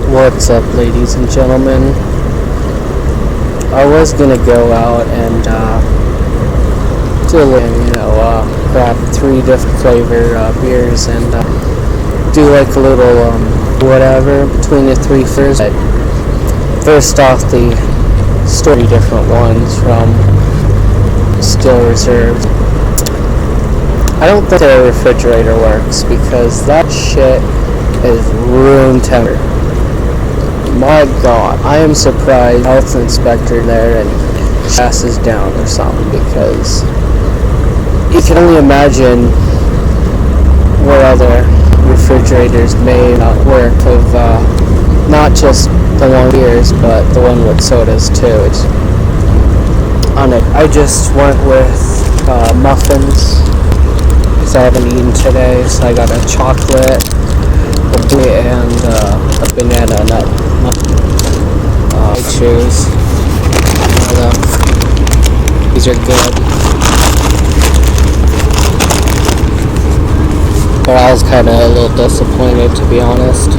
What's up, ladies and gentlemen? I was gonna go out and do a little, grab 3 different flavor beers and do like a little whatever between the 3 flavors. First off, the story different ones from Still Reserve. I don't think the refrigerator works because that shit is room temperature. My god, I am surprised the health inspector there and passes down or something, because you can only imagine what other refrigerators may not work with not just the one beers but the one with sodas too. It's on it. I just went with muffins because I haven't eaten today, so I got a chocolate, a blueberry, and a banana nut. I choose one of them. These are good. But I was kind of a little disappointed, to be honest.